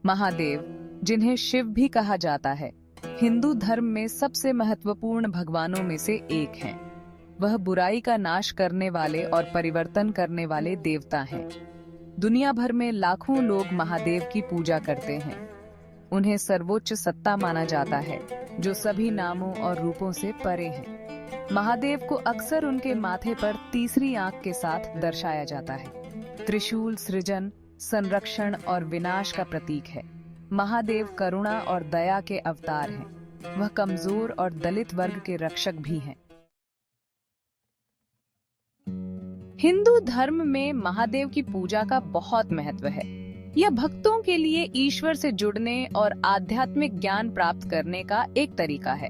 महादेव, जिन्हें शिव भी कहा जाता है, हिंदू धर्म में सबसे महत्वपूर्ण भगवानों में से एक हैं। वह बुराई का नाश करने वाले और परिवर्तन करने वाले देवता हैं। दुनिया भर में लाखों लोग महादेव की पूजा करते हैं। उन्हें सर्वोच्च सत्ता माना जाता है, जो सभी नामों और रूपों से परे है। महादेव को अक्सर उनके माथे पर तीसरी आंख के साथ दर्शाया जाता है। त्रिशूल सृजन, संरक्षण और विनाश का प्रतीक है। महादेव करुणा और दया के अवतार हैं। वह कमजोर और दलित वर्ग के रक्षक भी हैं। हिंदू धर्म में महादेव की पूजा का बहुत महत्व है। यह भक्तों के लिए ईश्वर से जुड़ने और आध्यात्मिक ज्ञान प्राप्त करने का एक तरीका है।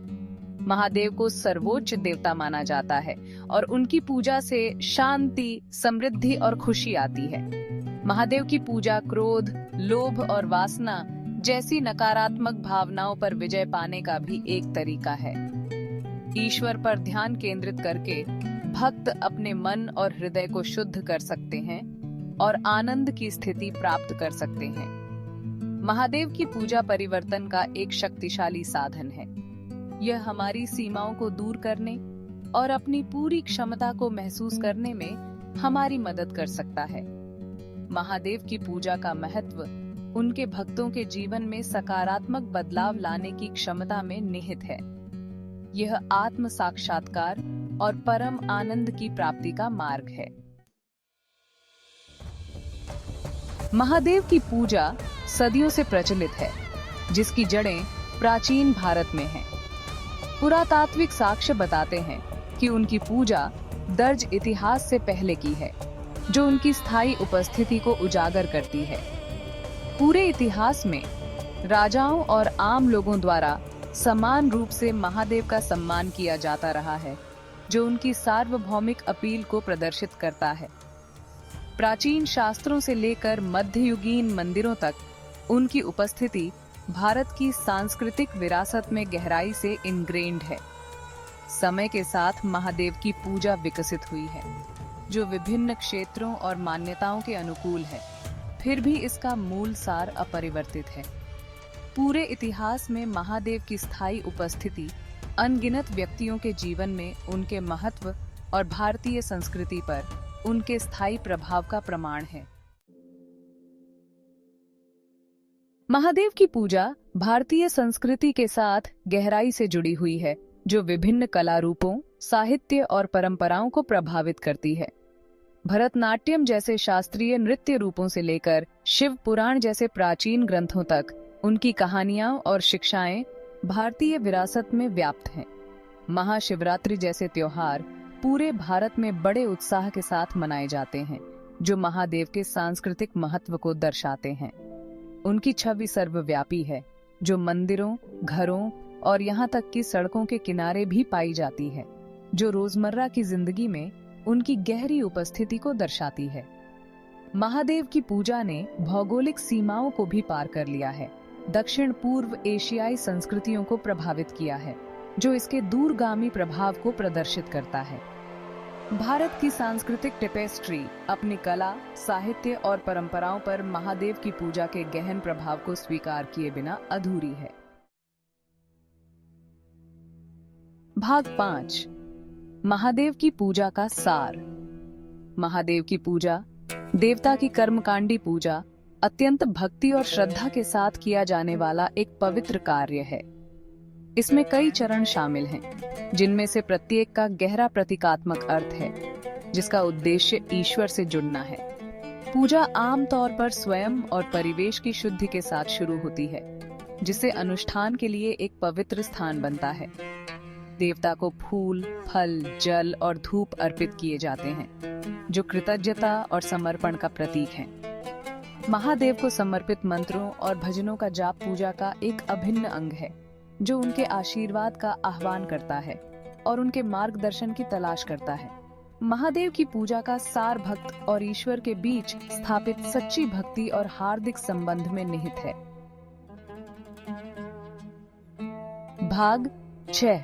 महादेव को सर्वोच्च देवता माना जाता है और उनकी पूजा से शांति, समृद्धि और खुशी आती है। महादेव की पूजा क्रोध, लोभ और वासना जैसी नकारात्मक भावनाओं पर विजय पाने का भी एक तरीका है। ईश्वर पर ध्यान केंद्रित करके भक्त अपने मन और हृदय को शुद्ध कर सकते हैं और आनंद की स्थिति प्राप्त कर सकते हैं। महादेव की पूजा परिवर्तन का एक शक्तिशाली साधन है। यह हमारी सीमाओं को दूर करने और अपनी पूरी क्षमता को महसूस करने में हमारी मदद कर सकता है। महादेव की पूजा का महत्व उनके भक्तों के जीवन में सकारात्मक बदलाव लाने की क्षमता में निहित है। यह आत्म साक्षात्कार और परम आनंद की प्राप्ति का मार्ग है। महादेव की पूजा सदियों से प्रचलित है, जिसकी जड़ें प्राचीन भारत में हैं। पुरातात्विक साक्ष्य बताते हैं कि उनकी पूजा दर्ज इतिहास से पहले की है, जो उनकी स्थायी उपस्थिति को उजागर करती है। पूरे इतिहास में राजाओं और आम लोगों द्वारा समान रूप से महादेव का सम्मान किया जाता रहा है, जो उनकी सार्वभौमिक अपील को प्रदर्शित करता है। प्राचीन शास्त्रों से लेकर मध्ययुगीन मंदिरों तक उनकी उपस्थिति भारत की सांस्कृतिक विरासत में गहराई से इनग्रेन्ड है। समय के साथ महादेव की पूजा विकसित हुई है, जो विभिन्न क्षेत्रों और मान्यताओं के अनुकूल है, फिर भी इसका मूल सार अपरिवर्तित है। पूरे इतिहास में महादेव की स्थायी उपस्थिति अनगिनत व्यक्तियों के जीवन में उनके महत्व और भारतीय संस्कृति पर उनके स्थायी प्रभाव का प्रमाण है। महादेव की पूजा भारतीय संस्कृति के साथ गहराई से जुड़ी हुई है, जो विभिन्न कला रूपों, साहित्य और परंपराओं को प्रभावित करती है। भरतनाट्यम जैसे शास्त्रीय नृत्य रूपों से लेकर शिव पुराण जैसे प्राचीन ग्रंथों तक उनकी कहानियां और शिक्षाएं भारतीय विरासत में व्याप्त हैं। महाशिवरात्रि जैसे त्योहार पूरे भारत में बड़े उत्साह के साथ मनाए जाते हैं, जो महादेव के सांस्कृतिक महत्व को दर्शाते हैं। उनकी छवि सर्वव्यापी है, जो मंदिरों, घरों और यहाँ तक कि सड़कों के किनारे भी पाई जाती है, जो रोजमर्रा की जिंदगी में उनकी गहरी उपस्थिति को दर्शाती है। महादेव की पूजा ने भौगोलिक सीमाओं को भी पार कर लिया है। दक्षिण पूर्व एशियाई संस्कृतियों को प्रभावित किया है, जो इसके दूरगामी प्रभाव को प्रदर्शित करता है। भारत की सांस्कृतिक टेपेस्ट्री अपनी कला, साहित्य और परंपराओं पर महादेव की पूजा के गहन प्रभाव को स्वीकार किए बिना अधूरी है। भाग 5, महादेव की पूजा का सार। महादेव की पूजा, देवता की कर्मकांडी पूजा, अत्यंत भक्ति और श्रद्धा के साथ किया जाने वाला एक पवित्र कार्य है। इसमें कई चरण शामिल हैं, जिनमें से प्रत्येक का गहरा प्रतीकात्मक अर्थ है, जिसका उद्देश्य ईश्वर से जुड़ना है। पूजा आमतौर पर स्वयं और परिवेश की शुद्धि के साथ शुरू होती है, जिससे अनुष्ठान के लिए एक पवित्र स्थान बनता है। देवता को फूल, फल, जल और धूप अर्पित किए जाते हैं, जो कृतज्ञता और समर्पण का प्रतीक है। महादेव को समर्पित मंत्रों और भजनों का जाप पूजा का एक अभिन्न अंग है, जो उनके आशीर्वाद का आह्वान करता है और उनके मार्गदर्शन की तलाश करता है। महादेव की पूजा का सार भक्त और ईश्वर के बीच स्थापित सच्ची भक्ति और हार्दिक संबंध में निहित है। भाग 6,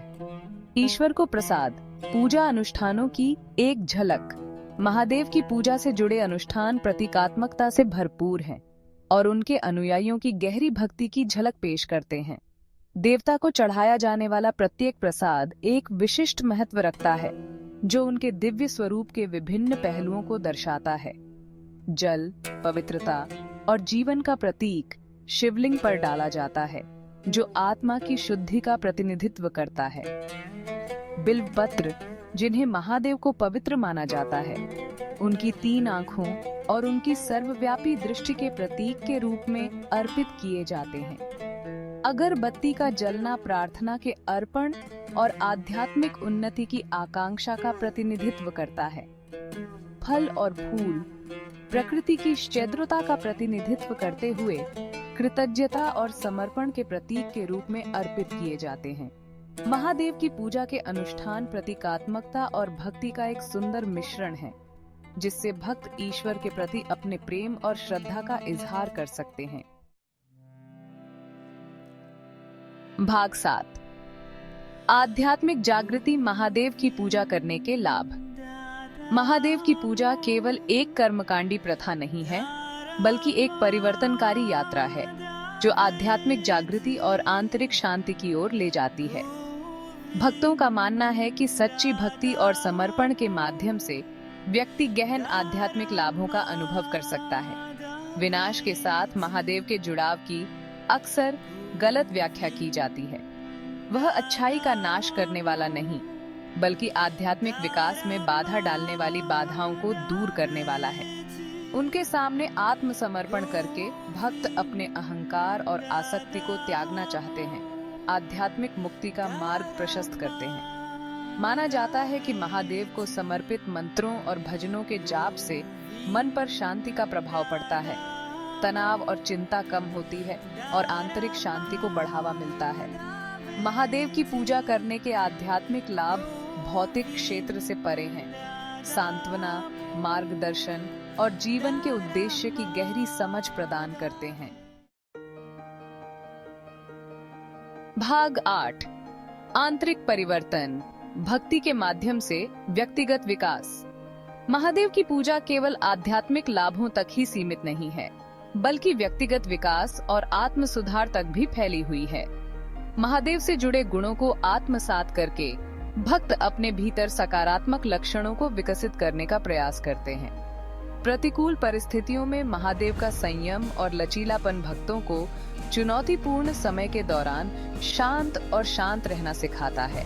ईश्वर को प्रसाद। पूजा अनुष्ठानों की एक झलक। महादेव की पूजा से जुड़े अनुष्ठान प्रतीकात्मकता से भरपूर हैं और उनके अनुयायियों की गहरी भक्ति की झलक पेश करते हैं। देवता को चढ़ाया जाने वाला प्रत्येक प्रसाद एक विशिष्ट महत्व रखता है, जो उनके दिव्य स्वरूप के विभिन्न पहलुओं को दर्शाता है। जल, पवित्रता और जीवन का प्रतीक शिवलिंग पर डाला जाता है, जो आत्मा की शुद्धि का प्रतिनिधित्व करता है। बिल्वपत्र, जिन्हें महादेव को पवित्र माना जाता है, उनकी 3 आंखों और उनकी सर्वव्यापी दृष्टि के प्रतीक के रूप में अर्पित किए जाते हैं। अगरबत्ती का जलना प्रार्थना के अर्पण और आध्यात्मिक उन्नति की आकांक्षा का प्रतिनिधित्व करता है। फल और फूल प्रकृति की शीघ्रता का प्रतिनिधित्व करते हुए कृतज्ञता और समर्पण के प्रतीक के रूप में अर्पित किए जाते हैं। महादेव की पूजा के अनुष्ठान प्रतीकात्मकता और भक्ति का एक सुंदर मिश्रण है, जिससे भक्त ईश्वर के प्रति अपने प्रेम और श्रद्धा का इजहार कर सकते हैं। भाग 7। आध्यात्मिक जागृति महादेव की पूजा करने के लाभ। महादेव की पूजा केवल एक कर्मकांडी प्रथा नहीं है, बल्कि एक परिवर्तनकारी यात्रा है, जो आध्यात्मिक जागृति और आंतरिक शांति की ओर ले जाती है। भक्तों का मानना है कि सच्ची भक्ति और समर्पण के माध्यम से व्यक्ति गहन आध्यात्मिक लाभों का अनुभव कर सकता है। विनाश के साथ महादेव के जुड़ाव की अक्सर गलत व्याख्या की जाती है। वह अच्छाई का नाश करने वाला नहीं, बल्कि आध्यात्मिक विकास में बाधा डालने वाली बाधाओं को दूर करने वाला है। उनके सामने आत्मसमर्पण करके भक्त अपने अहंकार और आसक्ति को त्यागना चाहते हैं, आध्यात्मिक मुक्ति का मार्ग प्रशस्त करते हैं। माना जाता है कि महादेव को समर्पित मंत्रों और भजनों के जाप से मन पर शांति का प्रभाव पड़ता है, तनाव और चिंता कम होती है और आंतरिक शांति को बढ़ावा मिलता है। महादेव की पूजा करने के आध्यात्मिक लाभ भौतिक क्षेत्र से परे हैं। सांत्वना, मार्गदर्शन और जीवन के उद्देश्य की गहरी समझ प्रदान करते हैं। भाग 8। आंतरिक परिवर्तन, भक्ति के माध्यम से व्यक्तिगत विकास। महादेव की पूजा केवल आध्यात्मिक लाभों तक ही सीमित नहीं है, बल्कि व्यक्तिगत विकास और आत्म सुधार तक भी फैली हुई है। महादेव से जुड़े गुणों को आत्मसात करके भक्त अपने भीतर सकारात्मक लक्षणों को विकसित करने का प्रयास करते हैं। प्रतिकूल परिस्थितियों में महादेव का संयम और लचीलापन भक्तों को चुनौतीपूर्ण समय के दौरान शांत रहना सिखाता है।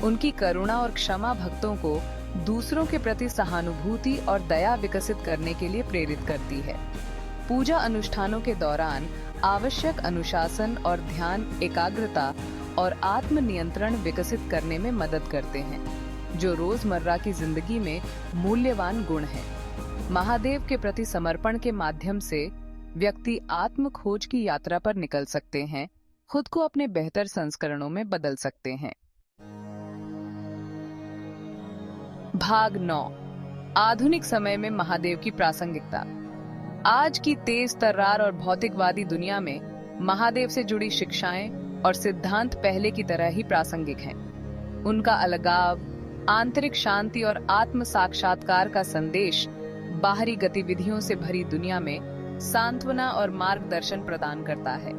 उनकी करुणा और क्षमा भक्तों को दूसरों के प्रति सहानुभूति और दया विकसित करने के लिए प्रेरित करती है। पूजा अनुष्ठानों के दौरान आवश्यक अनुशासन और ध्यान, एकाग्रता और आत्म नियंत्रण विकसित करने में मदद करते हैं, जो रोजमर्रा की जिंदगी में मूल्यवान गुण हैं। महादेव के प्रति समर्पण के माध्यम से व्यक्ति आत्म खोज की यात्रा पर निकल सकते हैं, खुद को अपने बेहतर संस्करणों में बदल सकते हैं। भाग 9। आधुनिक समय में महादेव की प्रासंगिकता। आज की तेज तर्रार और भौतिकवादी दुनिया में महादेव से जुड़ी शिक्षाएं और सिद्धांत पहले की तरह ही प्रासंगिक हैं। उनका अलगाव, आंतरिक शांति और आत्म साक्षात्कार का संदेश बाहरी गतिविधियों से भरी दुनिया में सांत्वना और मार्गदर्शन प्रदान करता है।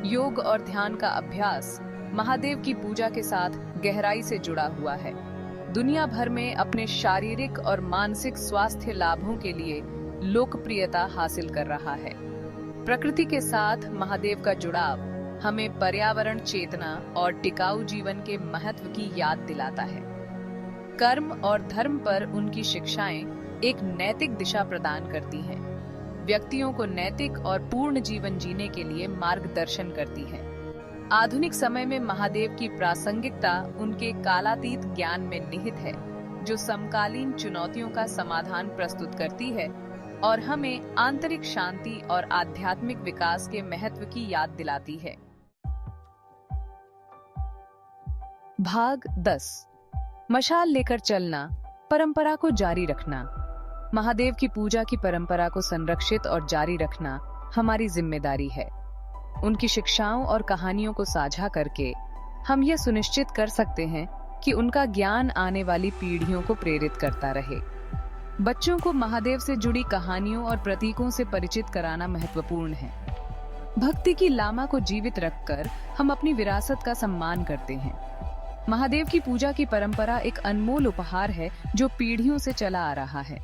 योग और ध्यान का अभ्यास महादेव की पूजा के साथ गहराई से जुड़ा हुआ है। दुनिया भर में अपने शारीरिक और मानसिक स्वास्थ्य लाभों के लिए लोकप्रियता हासिल कर रहा है। प्रकृति के साथ महादेव का जुड़ाव हमें पर्यावरण चेतना और टिकाऊ जीवन के महत्व की याद दिलाता है। कर्म और धर्म पर उनकी शिक्षाएं एक नैतिक दिशा प्रदान करती हैं, व्यक्तियों को नैतिक और पूर्ण जीवन जीने के लिए मार्गदर्शन करती हैं। आधुनिक समय में महादेव की प्रासंगिकता उनके कालातीत ज्ञान में निहित है, जो समकालीन चुनौतियों का समाधान प्रस्तुत करती है और हमें आंतरिक शांति और आध्यात्मिक विकास के महत्व की याद दिलाती है। भाग 10। मशाल लेकर चलना, परंपरा को जारी रखना। महादेव की पूजा की परंपरा को संरक्षित और जारी रखना हमारी जिम्मेदारी है। उनकी शिक्षाओं और कहानियों को साझा करके हम यह सुनिश्चित कर सकते हैं कि उनका ज्ञान आने वाली पीढ़ियों को प्रेरित करता रहे। बच्चों को महादेव से जुड़ी कहानियों और प्रतीकों से परिचित कराना महत्वपूर्ण है। भक्ति की लामा को जीवित रखकर हम अपनी विरासत का सम्मान करते हैं। महादेव की पूजा की परंपरा एक अनमोल उपहार है जो पीढ़ियों से चला आ रहा है।